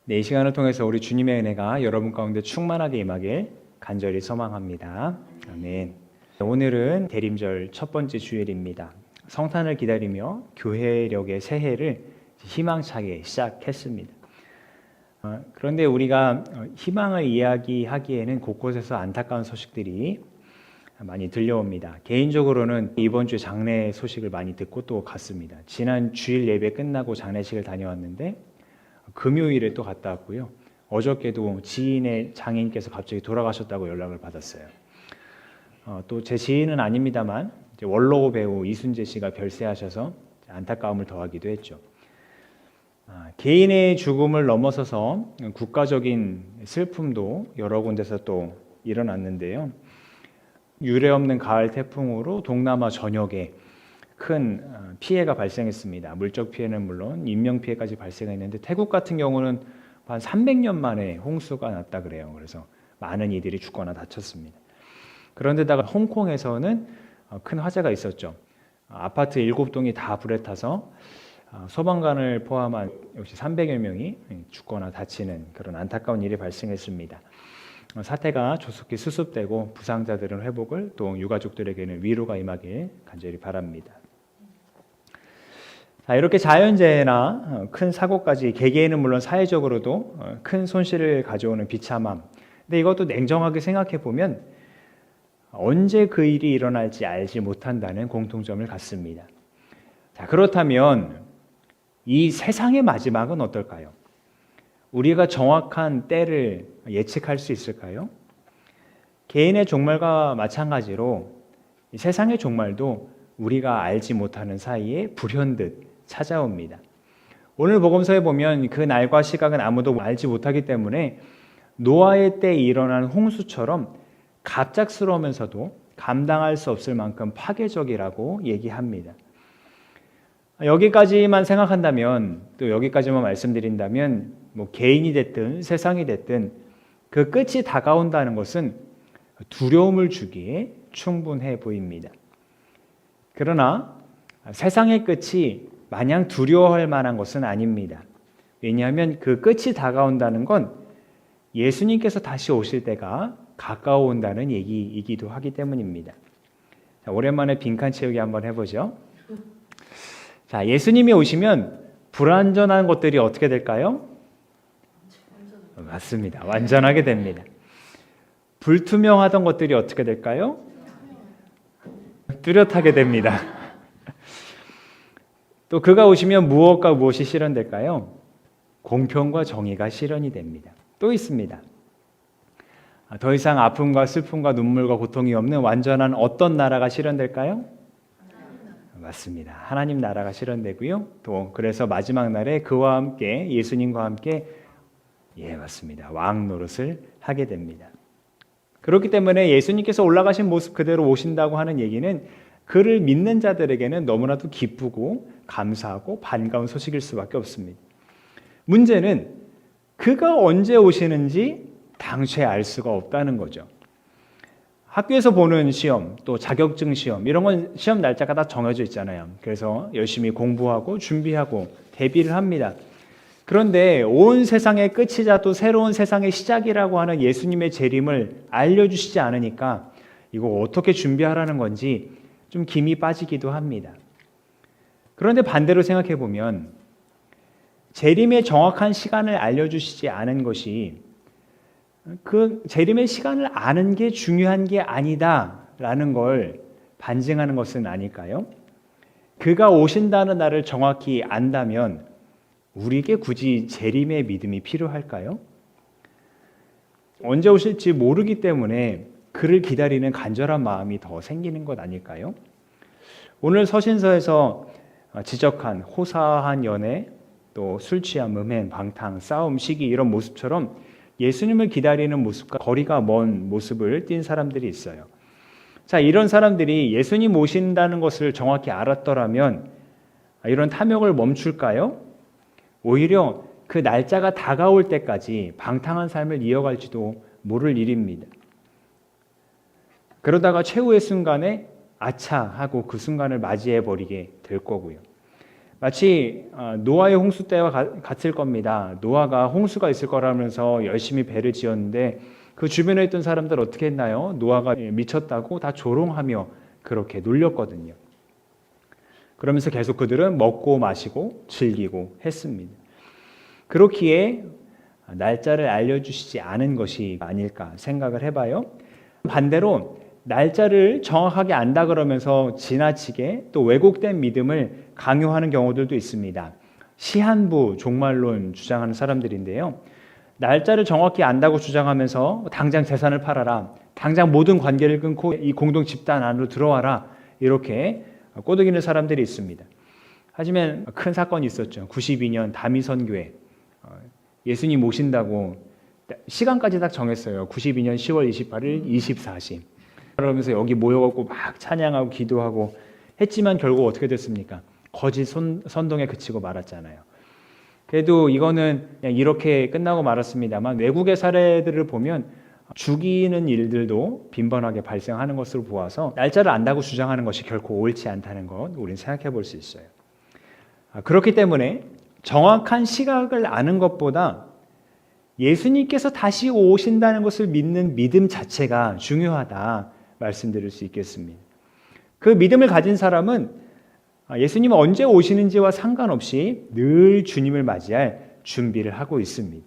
네, 이 시간을 통해서 우리 주님의 은혜가 여러분 가운데 충만하게 임하길 간절히 소망합니다. 아멘. 오늘은 대림절 첫 번째 주일입니다. 성탄을 기다리며 교회력의 새해를 희망차게 시작했습니다. 그런데 우리가 희망을 이야기하기에는 곳곳에서 안타까운 소식들이 많이 들려옵니다. 개인적으로는 이번 주 장례 소식을 많이 듣고 또 갔습니다. 지난 주일 예배 끝나고 장례식을 다녀왔는데 금요일에 또 갔다 왔고요. 어저께도 지인의 장인께서 갑자기 돌아가셨다고 연락을 받았어요. 또 제 지인은 아닙니다만 원로 배우 이순재 씨가 별세하셔서 안타까움을 더하기도 했죠. 개인의 죽음을 넘어서서 국가적인 슬픔도 여러 군데서 또 일어났는데요. 유례없는 가을 태풍으로 동남아 전역에 큰 피해가 발생했습니다. 물적 피해는 물론 인명 피해까지 발생했는데 태국 같은 경우는 한 300년 만에 홍수가 났다 그래요. 그래서 많은 이들이 죽거나 다쳤습니다. 그런데다가 홍콩에서는 큰 화재가 있었죠. 아파트 7동이 다 불에 타서 소방관을 포함한 역시 300여 명이 죽거나 다치는 그런 안타까운 일이 발생했습니다. 사태가 조속히 수습되고 부상자들은 회복을, 또 유가족들에게는 위로가 임하길 간절히 바랍니다. 이렇게 자연재해나 큰 사고까지 개개인은 물론 사회적으로도 큰 손실을 가져오는 비참함. 근데 이것도 냉정하게 생각해 보면 언제 그 일이 일어날지 알지 못한다는 공통점을 갖습니다. 그렇다면 이 세상의 마지막은 어떨까요? 우리가 정확한 때를 예측할 수 있을까요? 개인의 종말과 마찬가지로 이 세상의 종말도 우리가 알지 못하는 사이에 불현듯 찾아옵니다. 오늘 복음서에 보면 그 날과 시각은 아무도 알지 못하기 때문에 노아의 때에 일어난 홍수처럼 갑작스러우면서도 감당할 수 없을 만큼 파괴적이라고 얘기합니다. 여기까지만 생각한다면, 또 여기까지만 말씀드린다면 개인이 됐든 세상이 됐든 그 끝이 다가온다는 것은 두려움을 주기에 충분해 보입니다. 그러나 세상의 끝이 마냥 두려워할 만한 것은 아닙니다. 왜냐하면 그 끝이 다가온다는 건 예수님께서 다시 오실 때가 가까워온다는 얘기이기도 하기 때문입니다. 오랜만에 빈칸 채우기 한번 해보죠. 예수님이 오시면 불완전한 것들이 어떻게 될까요? 맞습니다. 완전하게 됩니다. 불투명하던 것들이 어떻게 될까요? 뚜렷하게 됩니다. 또 그가 오시면 무엇과 무엇이 실현될까요? 공평과 정의가 실현이 됩니다. 또 있습니다. 더 이상 아픔과 슬픔과 눈물과 고통이 없는 완전한 어떤 나라가 실현될까요? 맞습니다. 하나님 나라가 실현되고요. 또 그래서 마지막 날에 그와 함께, 예수님과 함께, 맞습니다, 왕 노릇을 하게 됩니다. 그렇기 때문에 예수님께서 올라가신 모습 그대로 오신다고 하는 얘기는 그를 믿는 자들에게는 너무나도 기쁘고 감사하고 반가운 소식일 수밖에 없습니다. 문제는 그가 언제 오시는지 당최 알 수가 없다는 거죠. 학교에서 보는 시험, 또 자격증 시험, 이런 건 시험 날짜가 다 정해져 있잖아요. 그래서 열심히 공부하고 준비하고 대비를 합니다. 그런데 온 세상의 끝이자 또 새로운 세상의 시작이라고 하는 예수님의 재림을 알려주시지 않으니까 이거 어떻게 준비하라는 건지 좀 김이 빠지기도 합니다. 그런데 반대로 생각해 보면 재림의 정확한 시간을 알려주시지 않은 것이 그 재림의 시간을 아는 게 중요한 게 아니다라는 걸 반증하는 것은 아닐까요? 그가 오신다는 날을 정확히 안다면 우리에게 굳이 재림의 믿음이 필요할까요? 언제 오실지 모르기 때문에 그를 기다리는 간절한 마음이 더 생기는 것 아닐까요? 오늘 서신서에서 지적한 호사한 연애, 또 술 취함, 음행, 방탕, 싸움, 시기, 이런 모습처럼 예수님을 기다리는 모습과 거리가 먼 모습을 띈 사람들이 있어요. 이런 사람들이 예수님 오신다는 것을 정확히 알았더라면 이런 탐욕을 멈출까요? 오히려 그 날짜가 다가올 때까지 방탕한 삶을 이어갈지도 모를 일입니다. 그러다가 최후의 순간에 아차 하고 그 순간을 맞이해 버리게 될 거고요. 마치 노아의 홍수 때와 같을 겁니다. 노아가 홍수가 있을 거라면서 열심히 배를 지었는데 그 주변에 있던 사람들 어떻게 했나요? 노아가 미쳤다고 다 조롱하며 그렇게 놀렸거든요. 그러면서 계속 그들은 먹고 마시고 즐기고 했습니다. 그렇기에 날짜를 알려주시지 않은 것이 아닐까 생각을 해봐요. 반대로 날짜를 정확하게 안다 그러면서 지나치게 또 왜곡된 믿음을 강요하는 경우들도 있습니다. 시한부 종말론 주장하는 사람들인데요. 날짜를 정확히 안다고 주장하면서 당장 재산을 팔아라, 당장 모든 관계를 끊고 이 공동 집단 안으로 들어와라, 이렇게 꼬드기는 사람들이 있습니다. 하지만 큰 사건이 있었죠. 92년 다미선교회 예수님 오신다고 시간까지 딱 정했어요. 92년 10월 28일 24시. 그러면서 여기 모여갖고 막 찬양하고 기도하고 했지만 결국 어떻게 됐습니까? 거짓 선동에 그치고 말았잖아요. 그래도 이거는 그냥 이렇게 끝나고 말았습니다만 외국의 사례들을 보면 죽이는 일들도 빈번하게 발생하는 것으로 보아서 날짜를 안다고 주장하는 것이 결코 옳지 않다는 것 우리는 생각해 볼 수 있어요. 그렇기 때문에 정확한 시각을 아는 것보다 예수님께서 다시 오신다는 것을 믿는 믿음 자체가 중요하다 말씀드릴 수 있겠습니다. 그 믿음을 가진 사람은 예수님은 언제 오시는지와 상관없이 늘 주님을 맞이할 준비를 하고 있습니다.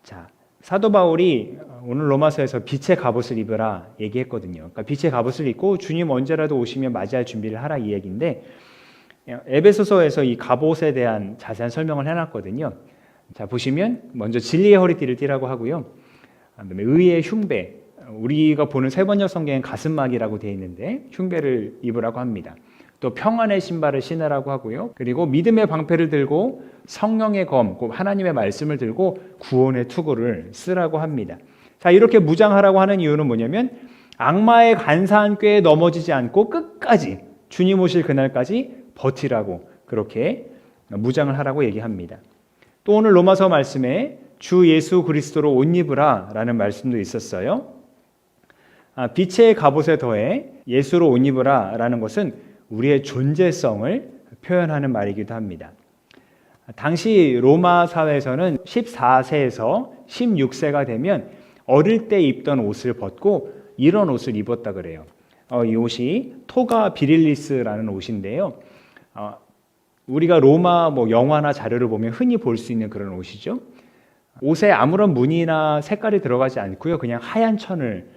자, 사도 바울이 오늘 로마서에서 빛의 갑옷을 입으라 얘기했거든요. 그러니까 빛의 갑옷을 입고 주님 언제라도 오시면 맞이할 준비를 하라 이 얘기인데 에베소서에서 이 갑옷에 대한 자세한 설명을 해놨거든요. 자, 보시면 먼저 진리의 허리띠를 띠라고 하고요. 그다음에 의의 흉배, 우리가 보는 세번역 성경엔 가슴막이라고 되어 있는데 흉배를 입으라고 합니다. 또 평안의 신발을 신으라고 하고요. 그리고 믿음의 방패를 들고 성령의 검, 곧 하나님의 말씀을 들고 구원의 투구를 쓰라고 합니다. 자, 이렇게 무장하라고 하는 이유는 뭐냐면 악마의 간사한 꾀에 넘어지지 않고 끝까지 주님 오실 그날까지 버티라고 그렇게 무장을 하라고 얘기합니다. 또 오늘 로마서 말씀에 주 예수 그리스도로 옷 입으라 라는 말씀도 있었어요. 빛의 갑옷에 더해 예수로 옷 입으라 라는 것은 우리의 존재성을 표현하는 말이기도 합니다. 당시 로마 사회에서는 14세에서 16세가 되면 어릴 때 입던 옷을 벗고 이런 옷을 입었다 그래요. 이 옷이 토가 비릴리스라는 옷인데요. 우리가 로마 영화나 자료를 보면 흔히 볼 수 있는 그런 옷이죠. 옷에 아무런 무늬나 색깔이 들어가지 않고요. 그냥 하얀 천을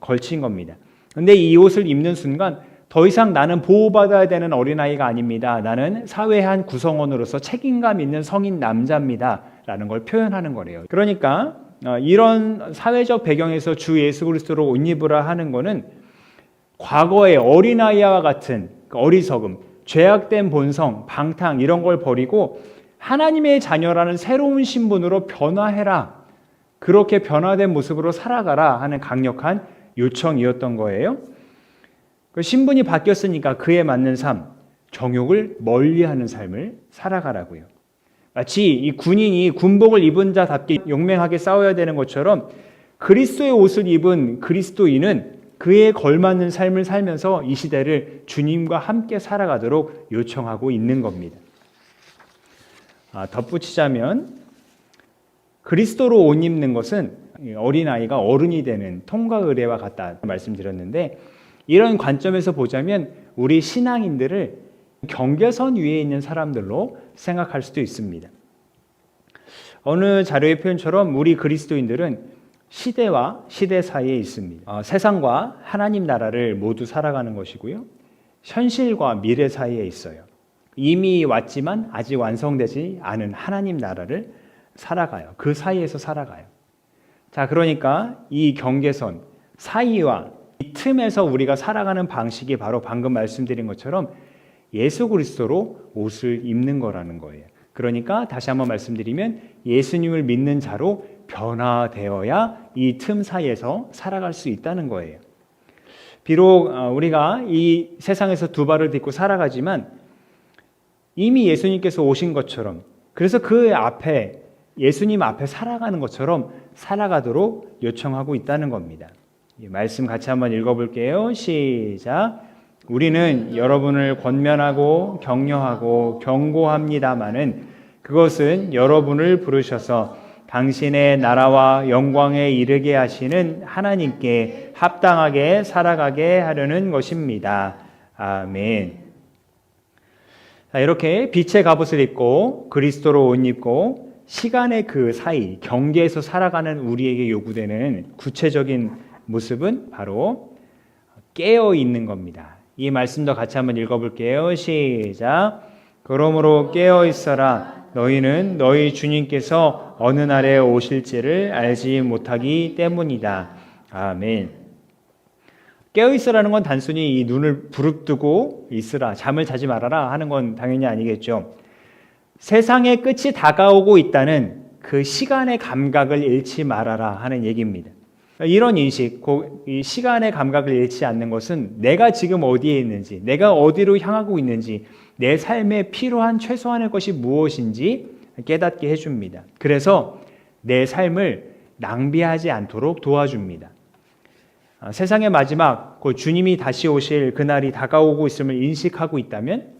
걸친 겁니다. 근데 이 옷을 입는 순간 더 이상 나는 보호받아야 되는 어린아이가 아닙니다. 나는 사회의 한 구성원으로서 책임감 있는 성인 남자입니다. 라는 걸 표현하는 거래요. 그러니까 이런 사회적 배경에서 주 예수 그리스도로 옷 입으라 하는 거는 과거의 어린아이와 같은 어리석음, 죄악된 본성, 방탕 이런 걸 버리고 하나님의 자녀라는 새로운 신분으로 변화해라. 그렇게 변화된 모습으로 살아가라 하는 강력한 요청이었던 거예요. 그 신분이 바뀌었으니까 그에 맞는 삶, 정욕을 멀리하는 삶을 살아가라고요. 마치 이 군인이 군복을 입은 자답게 용맹하게 싸워야 되는 것처럼 그리스도의 옷을 입은 그리스도인은 그에 걸맞는 삶을 살면서 이 시대를 주님과 함께 살아가도록 요청하고 있는 겁니다. 덧붙이자면 그리스도로 옷 입는 것은 어린아이가 어른이 되는 통과 의례와 같다 말씀드렸는데 이런 관점에서 보자면 우리 신앙인들을 경계선 위에 있는 사람들로 생각할 수도 있습니다. 어느 자료의 표현처럼 우리 그리스도인들은 시대와 시대 사이에 있습니다. 세상과 하나님 나라를 모두 살아가는 것이고요. 현실과 미래 사이에 있어요. 이미 왔지만 아직 완성되지 않은 하나님 나라를 살아가요. 그 사이에서 살아가요. 자, 그러니까 이 경계선 사이와 이 틈에서 우리가 살아가는 방식이 바로 방금 말씀드린 것처럼 예수 그리스도로 옷을 입는 거라는 거예요. 그러니까 다시 한번 말씀드리면 예수님을 믿는 자로 변화되어야 이 틈 사이에서 살아갈 수 있다는 거예요. 비록 우리가 이 세상에서 두 발을 딛고 살아가지만 이미 예수님께서 오신 것처럼 그래서 그 앞에 예수님 앞에 살아가는 것처럼 살아가도록 요청하고 있다는 겁니다. 이 말씀 같이 한번 읽어볼게요. 시작. 우리는 여러분을 권면하고 격려하고 경고합니다마는 그것은 여러분을 부르셔서 당신의 나라와 영광에 이르게 하시는 하나님께 합당하게 살아가게 하려는 것입니다. 아멘. 이렇게 빛의 갑옷을 입고 그리스도로 옷 입고 시간의 그 사이 경계에서 살아가는 우리에게 요구되는 구체적인 모습은 바로 깨어 있는 겁니다. 이 말씀도 같이 한번 읽어볼게요. 시작. 그러므로 깨어 있어라. 너희는 너희 주님께서 어느 날에 오실지를 알지 못하기 때문이다. 아멘. 깨어 있으라는 건 단순히 이 눈을 부릅뜨고 있으라, 잠을 자지 말아라 하는 건 당연히 아니겠죠. 세상의 끝이 다가오고 있다는 그 시간의 감각을 잃지 말아라 하는 얘기입니다. 이런 인식, 이 시간의 감각을 잃지 않는 것은 내가 지금 어디에 있는지, 내가 어디로 향하고 있는지, 내 삶에 필요한 최소한의 것이 무엇인지 깨닫게 해줍니다. 그래서 내 삶을 낭비하지 않도록 도와줍니다. 세상의 마지막, 곧 주님이 다시 오실 그날이 다가오고 있음을 인식하고 있다면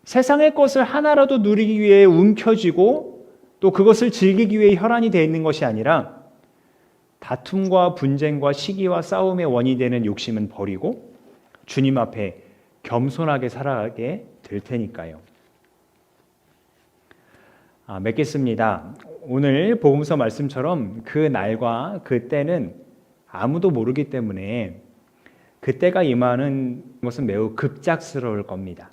세상의 것을 하나라도 누리기 위해 움켜쥐고 또 그것을 즐기기 위해 혈안이 되어 있는 것이 아니라 다툼과 분쟁과 시기와 싸움의 원인이 되는 욕심은 버리고 주님 앞에 겸손하게 살아가게 될 테니까요. 맺겠습니다. 오늘 복음서 말씀처럼 그 날과 그 때는 아무도 모르기 때문에 그때가 임하는 것은 매우 급작스러울 겁니다.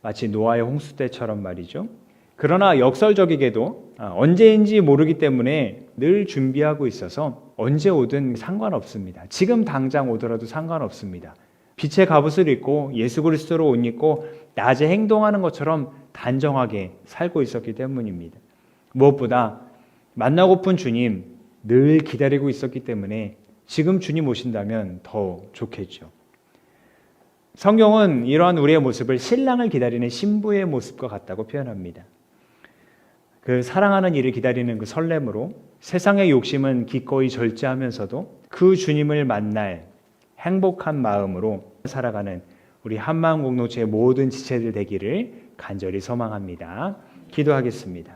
마치 노아의 홍수 때처럼 말이죠. 그러나 역설적이게도 언제인지 모르기 때문에 늘 준비하고 있어서 언제 오든 상관없습니다. 지금 당장 오더라도 상관없습니다. 빛의 갑옷을 입고 예수 그리스도로 옷 입고 낮에 행동하는 것처럼 단정하게 살고 있었기 때문입니다. 무엇보다 만나고픈 주님 늘 기다리고 있었기 때문에 지금 주님 오신다면 더 좋겠죠. 성경은 이러한 우리의 모습을 신랑을 기다리는 신부의 모습과 같다고 표현합니다. 그 사랑하는 이를 기다리는 그 설렘으로 세상의 욕심은 기꺼이 절제하면서도 그 주님을 만날 행복한 마음으로 살아가는 우리 한마음 공동체의 모든 지체들 되기를 간절히 소망합니다. 기도하겠습니다.